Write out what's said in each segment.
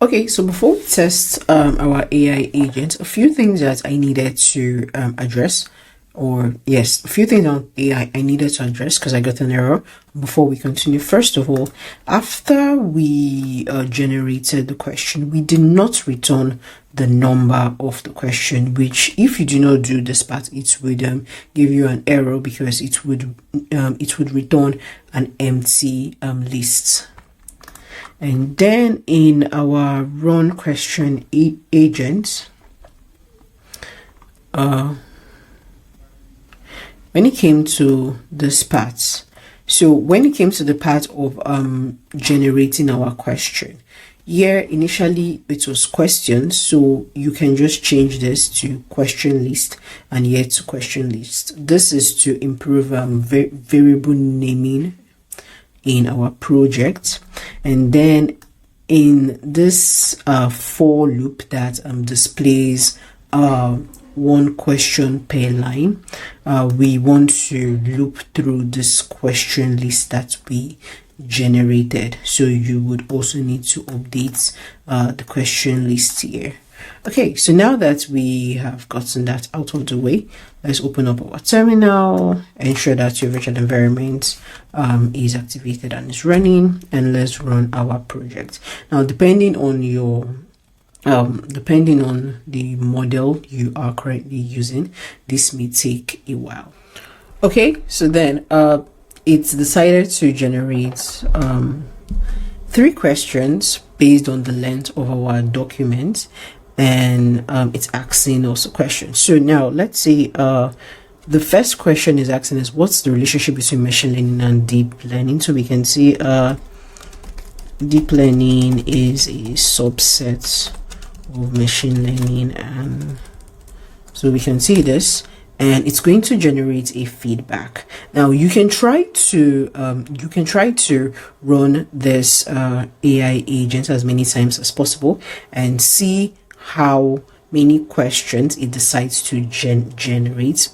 Okay, so before we test our AI agent, a few things that I needed to address, or yes, a few things on AI I needed to address because I got an error before we continue. First of all, after we generated the question, we did not return the number of the question, which if you do not do this part, it would give you an error because it would return an empty list. And then in our run question agent, when it came to this part, so when it came to the part of generating our question, here initially it was questions, so you can just change this to question list and here to question list. This is to improve variable naming in our project. And then in this for loop that displays one question per line, we want to loop through this question list that we generated. So you would also need to update the question list here. Okay, so now that we have gotten that out of the way, let's open up our terminal, ensure that your virtual environment is activated and is running, and let's run our project. Now, depending on your depending on the model you are currently using, this may take a while. Okay, so then it's decided to generate 3 questions based on the length of our document, and it's asking us a question. So now let's say the first question is asking us what's the relationship between machine learning and deep learning. So we can see deep learning is a subset of machine learning, and so we can see this, and it's going to generate a feedback. Now you can try to run this AI agent as many times as possible and see how many questions it decides to generate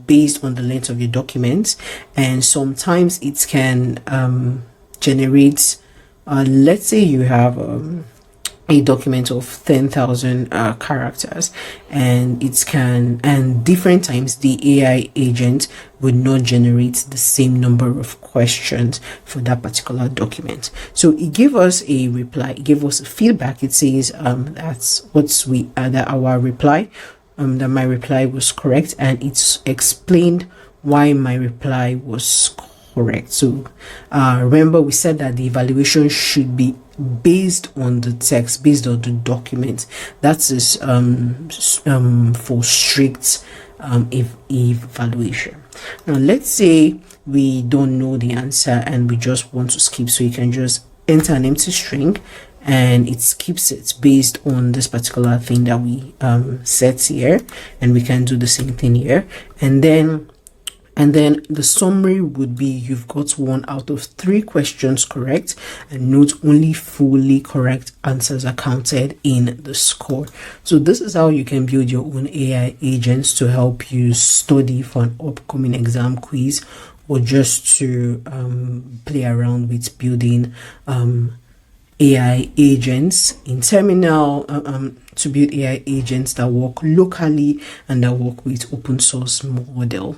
based on the length of your document. And sometimes it can generate let's say you have a document of 10,000 characters, and different times the AI agent would not generate the same number of questions for that particular document. So it gave us a reply, it gave us a feedback. It says that our reply, that my reply was correct, and it's explained why my reply was correct. So remember we said that the evaluation should be based on the text, based on the document. That is for strict evaluation. Now let's say we don't know the answer and we just want to skip, so you can just enter an empty string and it skips it based on this particular thing that we set here, and we can do the same thing here. And then the summary would be you've got 1 out of 3 questions correct, and note only fully correct answers are counted in the score. So this is how you can build your own AI agents to help you study for an upcoming exam quiz, or just to play around with building AI agents in terminal, to build AI agents that work locally and that work with open source model.